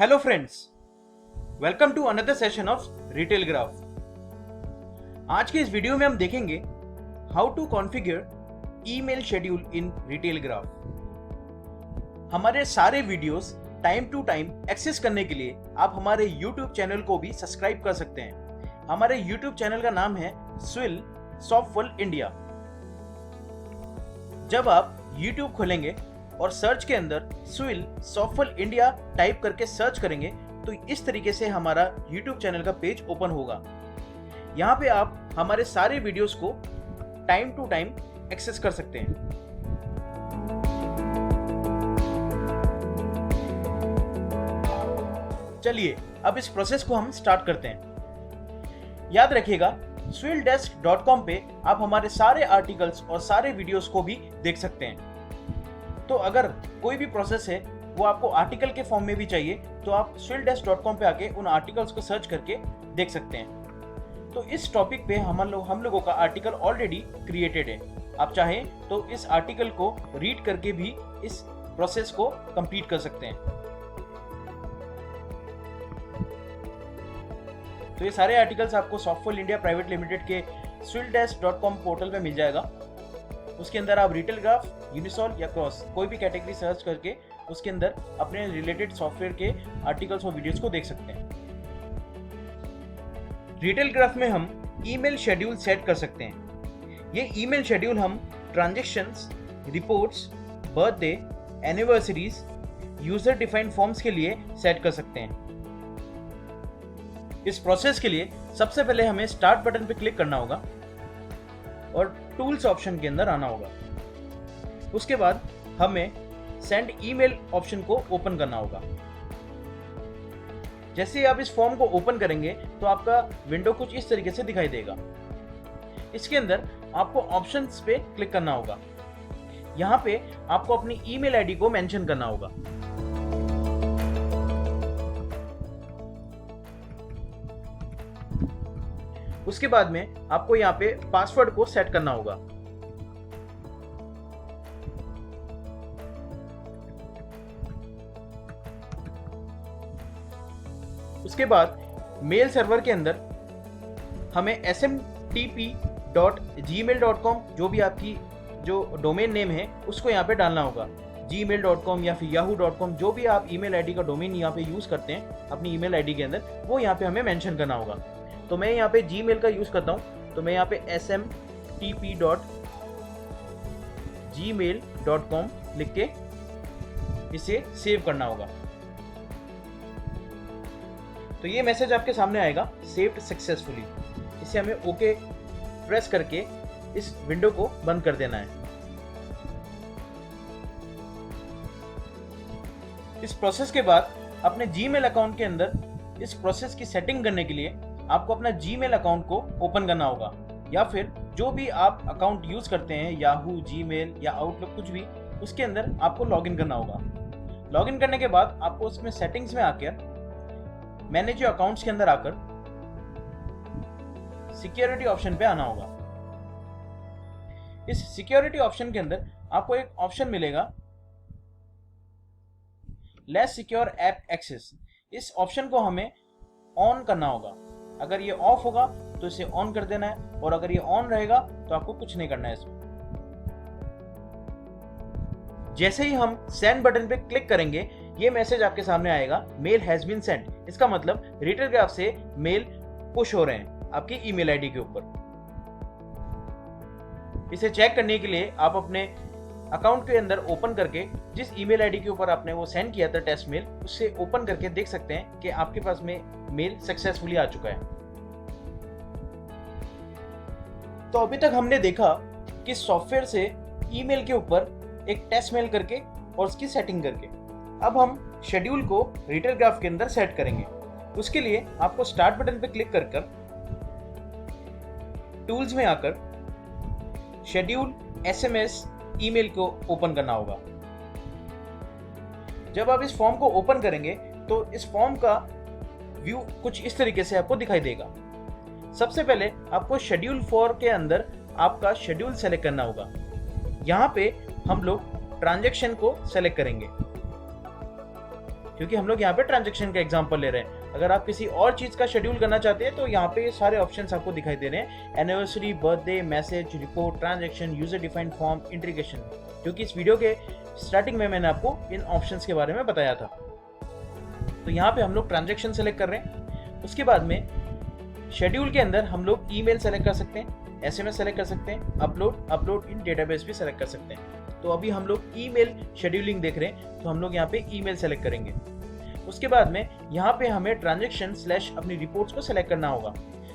Hello friends, welcome to another session of retail graph. आज के इस वीडियो में हम देखेंगे how to configure email schedule in retail graph. हमारे सारे videos time to time access करने के लिए आप हमारे YouTube चैनल को भी सब्सक्राइब कर सकते हैं। हमारे YouTube चैनल का नाम है स्विल सॉफ्टवेयर इंडिया। जब आप YouTube खोलेंगे और सर्च के अंदर स्विल सॉफ्टवेयर इंडिया टाइप करके सर्च करेंगे तो इस तरीके से हमारा YouTube चैनल का पेज ओपन होगा। यहाँ पे आप हमारे सारे वीडियोस को टाइम टू टाइम एक्सेस कर सकते हैं। चलिए अब इस प्रोसेस को हम स्टार्ट करते हैं। याद रखिएगा, swilldesk.com पे आप हमारे सारे आर्टिकल्स और सारे वीडियोस को भी देख सकते हैं। तो अगर कोई भी प्रोसेस है वो आपको आर्टिकल के फॉर्म में भी चाहिए तो आप swilldesk.com पे आके उन आर्टिकल्स को सर्च करके देख सकते हैं। तो इस टॉपिक पे हम लोगों का आर्टिकल ऑलरेडी क्रिएटेड है। आप चाहें तो इस आर्टिकल को रीड करके भी इस प्रोसेस को कंप्लीट कर सकते हैं। तो ये सारे आर्टिकल्स आपको सॉफ्टवेयर इंडिया प्राइवेट लिमिटेड के swilldesk.com पोर्टल पे मिल जाएगा। उसके अंदर आप रिटेल ग्राफ, यूनिसॉल या क्रॉस कोई भी कैटेगरी सर्च करके उसके अंदर अपने रिलेटेड सॉफ्टवेयर के आर्टिकल्स और वीडियोस को देख सकते हैं। रिटेल ग्राफ में हम ईमेल शेड्यूल सेट कर सकते हैं। ये ईमेल शेड्यूल हम transactions, reports, birthday, anniversaries, user defined forms के लिए सेट कर सकते हैं। इस प्रोसेस के लिए सबसे पहले हमें स्टार्ट बटन पर क्लिक करना होगा और टूल्स ऑप्शन के अंदर आना होगा। उसके बाद हमें सेंड ईमेल ऑप्शन को ओपन करना होगा। जैसे ही आप इस फॉर्म को ओपन करेंगे तो आपका विंडो कुछ इस तरीके से दिखाई देगा। इसके अंदर आपको ऑप्शंस पे क्लिक करना होगा। यहाँ पे आपको अपनी ईमेल आईडी को मेंशन करना होगा। उसके बाद में आपको यहाँ पे पासवर्ड को सेट करना होगा। उसके बाद मेल सर्वर के अंदर हमें smtp.gmail.com जो भी आपकी जो डोमेन नेम है उसको यहाँ पे डालना होगा। gmail.com या फिर yahoo.com जो भी आप ईमेल आईडी का डोमेन यहाँ पे यूज करते हैं अपनी ईमेल आईडी के अंदर, वो यहाँ पे हमें मेंशन करना होगा। तो मैं यहाँ पे Gmail का यूज करता हूँ, तो मैं यहाँ पे smtp.gmail.com लिख के इसे सेव करना होगा। तो ये मैसेज आपके सामने आएगा, सेव्ड सक्सेसफुली। इसे हमें ओके प्रेस करके इस विंडो को बंद कर देना है। इस प्रोसेस के बाद अपने Gmail अकाउंट के अंदर इस प्रोसेस की सेटिंग करने के लिए आपको अपना Gmail अकाउंट को ओपन करना होगा, या फिर जो भी आप अकाउंट यूज करते हैं, याहू, जीमेल या आउटलुक, कुछ भी, उसके अंदर आपको लॉगिन करना होगा। लॉगिन करने के बाद आपको उसमें सेटिंग्स में आकर मैनेज योर अकाउंट्स के अंदर आकर सिक्योरिटी ऑप्शन पे आना होगा। इस सिक्योरिटी ऑप्शन के अंदर आपको एक ऑप्शन मिलेगा, लेस सिक्योर ऐप एक्सेस। इस ऑप्शन को हमें ऑन करना होगा। अगर ये ऑफ होगा तो इसे ऑन कर देना है, और अगर ये ऑन रहेगा तो आपको कुछ नहीं करना है इसमें। जैसे ही हम सेंड बटन पे क्लिक करेंगे ये मैसेज आपके सामने आएगा, मेल हैज बीन सेंट। इसका मतलब रिटेल ग्राफ से मेल पुश हो रहे हैं आपकी ईमेल आईडी के ऊपर। इसे चेक करने के लिए आप अपने अकाउंट के अंदर ओपन करके जिस ईमेल आईडी के ऊपर आपने वो सेंड किया था टेस्ट मेल, उससे ओपन करके देख सकते हैं कि आपके पास में मेल सक्सेसफुली आ चुका है। तो अभी तक हमने देखा कि सॉफ्टवेयर से ईमेल के ऊपर एक टेस्ट मेल करके और उसकी सेटिंग करके। अब हम शेड्यूल को रिटेल ग्राफ के अंदर सेट करेंगे। उसके लिए आपको स्टार्ट बटन पर क्लिक कर टूल्स में आकर शेड्यूल एसएमएस ईमेल को ओपन करना होगा। जब आप इस फॉर्म को ओपन करेंगे तो इस फॉर्म का व्यू कुछ इस तरीके से आपको दिखाई देगा। सबसे पहले आपको शेड्यूल 4 के अंदर आपका शेड्यूल सेलेक्ट करना होगा। यहाँ पे हम लोग ट्रांजैक्शन को सेलेक्ट करेंगे। क्योंकि हम लोग यहाँ पे ट्रांजेक्शन का एग्जांपल ले रहे हैं। अगर आप किसी और चीज़ का शेड्यूल करना चाहते हैं तो यहाँ पे ये सारे ऑप्शंस आपको दिखाई दे रहे हैं, anniversary, birthday, message, report, transaction, user defined form, integration, जो कि इस वीडियो के स्टार्टिंग में मैंने आपको इन ऑप्शंस के बारे में बताया था। तो यहाँ पे हम लोग ट्रांजेक्शन सेलेक्ट कर रहे हैं। उसके बाद में शेड्यूल के अंदर हम लोग ईमेल सेलेक्ट कर सकते हैं, एसएमएस सेलेक्ट कर सकते हैं, अपलोड इन डेटाबेस भी सेलेक्ट कर सकते हैं। तो अभी हम लोग ईमेल शेड्यूलिंग देख रहे हैं, तो हम लोग यहाँ पे ईमेल सेलेक्ट करेंगे। उसके बाद में यहाँ पे हमें ट्रांजेक्शन / अपनी रिपोर्ट्स को सेलेक्ट करना होगा।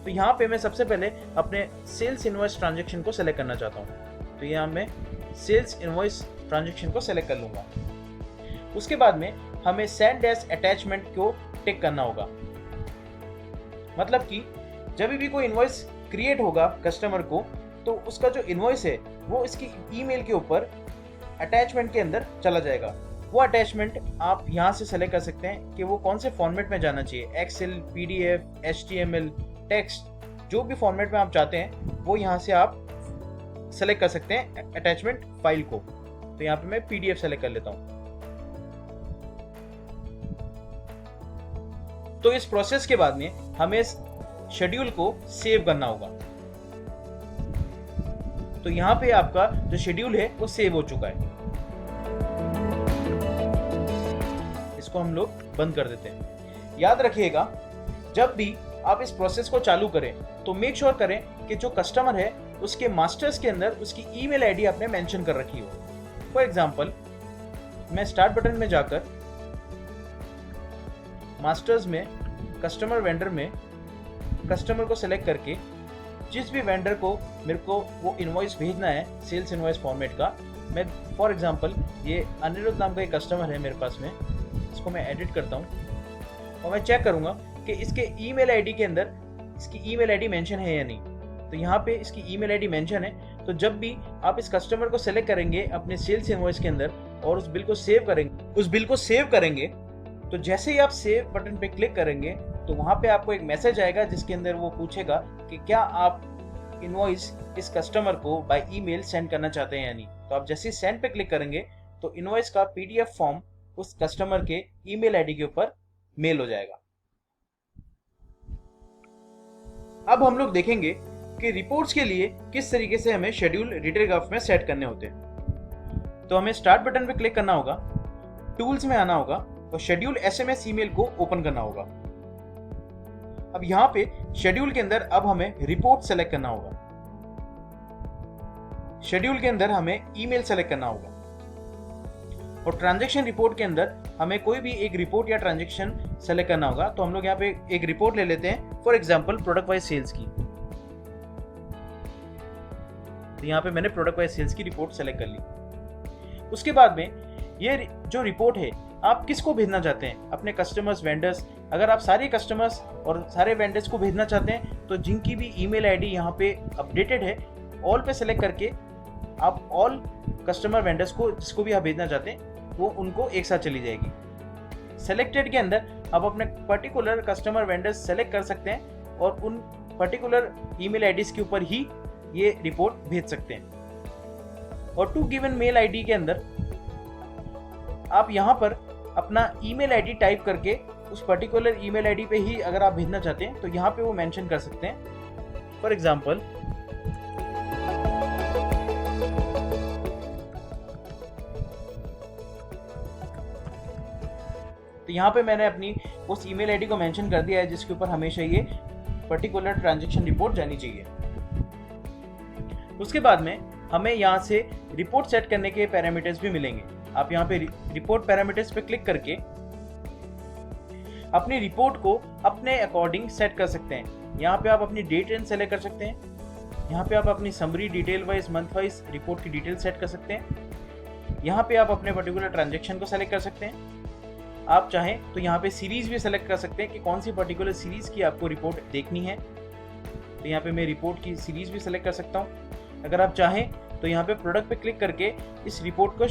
तो यहाँ पे मैं सबसे पहले अपने सेल्स इनवॉइस ट्रांजेक्शन को सेलेक्ट करना चाहता हूँ। तो यहाँ मैं सेल्स इनवॉइस ट्रांजेक्शन को सेलेक्ट कर लूँगा। उसके बाद में हमें सेंड एज अटैचमेंट को टिक करना होगा। मतलब कि जब भी कोई इनवॉइस क्रिएट होगा कस्टमर को, तो उसका जो इनवॉइस है वो इसकी ईमेल के ऊपर अटैचमेंट के अंदर चला जाएगा। वो अटैचमेंट आप यहाँ से सेलेक्ट कर सकते हैं कि वो कौन से फॉर्मेट में जाना चाहिए, एक्सेल, पीडीएफ, एचटीएमएल, टेक्स्ट, जो भी फॉर्मेट में आप चाहते हैं वो यहाँ से आप सेलेक्ट कर सकते हैं अटैचमेंट फाइल को। तो यहाँ पे मैं पीडीएफ सेलेक्ट कर लेता हूँ। तो इस प्रोसेस के बाद में हमें शेड्यूल को सेव करना होगा। तो यहाँ पे आपका जो शेड्यूल है वो सेव हो चुका है। इसको हम लोग बंद कर देते हैं। याद रखिएगा, जब भी आप इस प्रोसेस को चालू करें तो मेक श्योर करें कि जो कस्टमर है उसके मास्टर्स के अंदर उसकी ईमेल आईडी आपने मेंशन कर रखी हो। फॉर एग्जांपल, मैं स्टार्ट बटन में जाकर मास्टर्स में कस्टमर वेंडर में कस्टमर को सेलेक्ट करके जिस भी वेंडर को मेरे को वो इनवॉइस भेजना है सेल्स इनवॉइस फॉर्मेट का, मैं फॉर एग्जांपल ये अनिरुद्ध नाम का एक कस्टमर है मेरे पास में, इसको मैं एडिट करता हूँ और मैं चेक करूँगा कि इसके ईमेल आईडी के अंदर इसकी ईमेल आईडी मेंशन है या नहीं। तो यहाँ पे इसकी ईमेल आईडी मेंशन है। तो जब भी आप इस कस्टमर को सेलेक्ट करेंगे अपने सेल्स इनवॉइस के अंदर और उस बिल को सेव करेंगे, तो जैसे ही आप सेव बटन पे क्लिक करेंगे तो वहाँ पे आपको एक मैसेज आएगा जिसके अंदर वो पूछेगा कि क्या आप इनवॉइस इस कस्टमर को बाय ईमेल सेंड करना चाहते हैं या नहीं। तो आप जैसे ही सेंड पे क्लिक करेंगे तो इनवॉइस का पीडीएफ फॉर्म उस कस्टमर के ईमेल आईडी के ऊपर मेल हो जाएगा। अब हम लोग देखेंगे कि रिपोर्ट्स के लिए किस तरीके से हमें शेड्यूल डिटेल ग्राफ में सेट करने होते हैं। तो हमें स्टार्ट बटन पे क्लिक करना होगा, टूल्स में आना होगा और शेड्यूल एसएमएस ईमेल को ओपन करना होगा। अब यहाँ पे शेड्यूल के अंदर अब हमें रिपोर्ट सेलेक्ट करना होगा। शेड्यूल के अंदर हमें ईमेल सेलेक्ट करना होगा और ट्रांजैक्शन रिपोर्ट के अंदर हमें कोई भी एक रिपोर्ट या ट्रांजैक्शन सेलेक्ट करना होगा। तो हम लोग यहाँ पे एक रिपोर्ट ले लेते हैं, for example product wise sales की। तो यहाँ पे मैंने प्रोडक्ट वाइज सेल्स की रिपोर्ट सेलेक्ट कर ली। उसके बाद में ये जो रिपोर्ट है आप किसको भेजना चाहते हैं, अपने कस्टमर्स, वेंडर्स। अगर आप सारे कस्टमर्स और सारे वेंडर्स को भेजना चाहते हैं तो जिनकी भी ईमेल आईडी यहाँ पे अपडेटेड है, ऑल पे सेलेक्ट करके आप ऑल कस्टमर वेंडर्स को जिसको भी आप भेजना चाहते हैं वो उनको एक साथ चली जाएगी। सेलेक्टेड के अंदर आप अपने पर्टिकुलर कस्टमर वेंडर्स सेलेक्ट कर सकते हैं और उन पर्टिकुलर ईमेल आईडीज के ऊपर ही ये रिपोर्ट भेज सकते हैं। और टू गिवन मेल आईडी के अंदर आप यहाँ पर अपना ईमेल आईडी टाइप करके उस पर्टिकुलर ईमेल आईडी पे ही अगर आप भेजना चाहते हैं तो यहाँ पे वो मेंशन कर सकते हैं। फॉर एग्जांपल, तो यहाँ पे मैंने अपनी उस ईमेल आईडी को मेंशन कर दिया है जिसके ऊपर हमेशा ये पर्टिकुलर ट्रांजैक्शन रिपोर्ट जानी चाहिए। उसके बाद में हमें यहाँ से रिपोर्ट सेट करने के पैरामीटर्स भी मिलेंगे। आप यहाँ पे रिपोर्ट पैरामीटर्स पे क्लिक करके अपनी रिपोर्ट को अपने अकॉर्डिंग सेट कर सकते हैं। यहाँ पे आप अपनी डेट एंड सेलेक्ट कर सकते हैं। यहाँ पे आप अपनी summary, detail wise, month wise report की डिटेल सेट कर सकते हैं। यहाँ पे आप अपने पर्टिकुलर ट्रांजैक्शन को सेलेक्ट कर सकते हैं। आप चाहें तो यहाँ पे सीरीज भी सेलेक्ट कर सकते हैं कि कौन सी पर्टिकुलर सीरीज की आपको रिपोर्ट देखनी है। तो यहाँ पे मैं रिपोर्ट की सीरीज भी सेलेक्ट कर सकता हूँ। अगर आप चाहें तो यहाँ पे प्रोडक्ट पे क्लिक करके इस रिपोर्ट को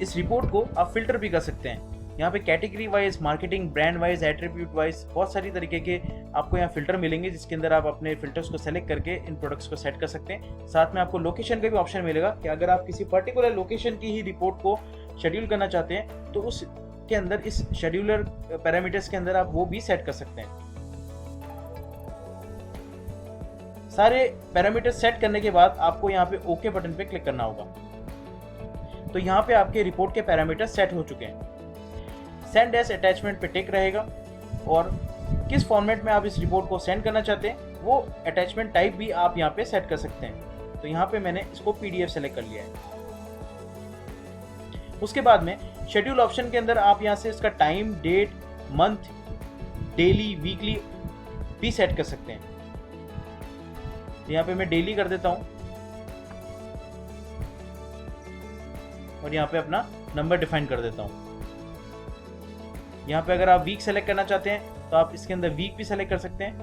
इस रिपोर्ट को आप फिल्टर भी कर सकते हैं। यहाँ पे category wise, marketing, brand wise, attribute wise बहुत सारी तरीके के आपको यहाँ फिल्टर मिलेंगे जिसके अंदर आप अपने फिल्टर्स को सेलेक्ट करके इन प्रोडक्ट्स को सेट कर सकते हैं। साथ में आपको लोकेशन का भी ऑप्शन मिलेगा कि अगर आप किसी पर्टिकुलर लोकेशन की ही रिपोर्ट को शेड्यूल करना चाहते हैं तो उस के अंदर, इस शेड्यूलर पैरामीटर्स के अंदर आप वो भी सेट कर सकते हैं। सारे पैरामीटर्स सेट करने के बाद आपको यहाँ पे ओके बटन पे क्लिक करना होगा। तो यहाँ पे आपके रिपोर्ट के पैरामीटर्स सेट हो चुके हैं। सेंड एज अटैचमेंट पे टिक रहेगा और किस फॉर्मेट में आप इस रिपोर्ट को सेंड करना चाहते हैं वो अटैचमेंट टाइप भी आप यहाँ पे सेट कर सकते हैं। तो यहाँ पे मैंने इसको PDF सेलेक्ट कर लिया है। उसके बाद में शेड्यूल ऑप्शन के अंदर आप यहाँ से इसका time, date, month, daily, weekly भी सेट कर सकते हैं। यहाँ पे मैं डेली कर देता हूँ और यहाँ पे अपना नंबर डिफाइन कर देता हूँ। यहाँ पे अगर आप वीक सेलेक्ट करना चाहते हैं तो आप इसके अंदर वीक भी सेलेक्ट कर सकते हैं।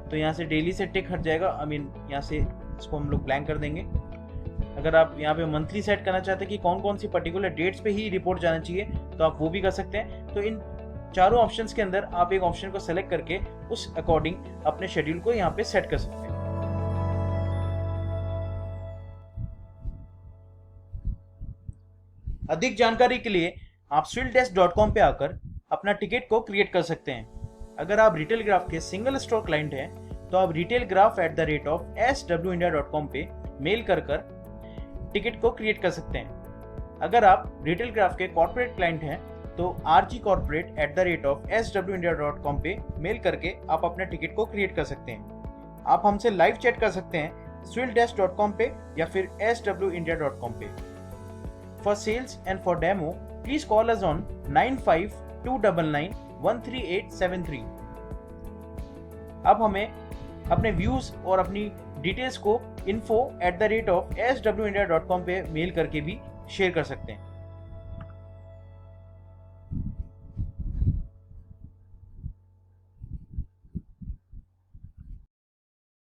तो यहाँ से डेली से टिक हट जाएगा, यहाँ से इसको हम लोग ब्लैंक कर देंगे। अगर आप यहाँ पे मंथली सेट करना चाहते हैं कि कौन कौन सी पर्टिकुलर डेट्स पे ही रिपोर्ट जाना चाहिए तो आप वो भी कर सकते हैं। तो इन चारों ऑप्शंस के अंदर आप एक ऑप्शन को सेलेक्ट करके उस अकॉर्डिंग अपने शेड्यूल को यहाँ पे सेट कर सकते हैं। अधिक जानकारी के लिए आप swilldesk.com पे आकर अपना टिकट को क्रिएट कर सकते हैं। अगर आप रिटेल ग्राफ के सिंगल स्टोर क्लाइंट हैं तो आप retailgraph@swindia.com पे मेल कर टिकट को क्रिएट कर सकते हैं। अगर आप रिटेल ग्राफ के कॉर्पोरेट क्लाइंट हैं तो rgcorporate@swindia.com पे मेल करके आप अपने टिकट को क्रिएट कर सकते हैं। आप हमसे लाइव चैट कर सकते हैं swilldesk.com पे या फिर swindia.com पे। For sales and for demo, please call us on 9529913873। अब हमें अपने व्यूज और अपनी डिटेल्स को info@swindia.com पे मेल करके भी शेयर कर सकते हैं।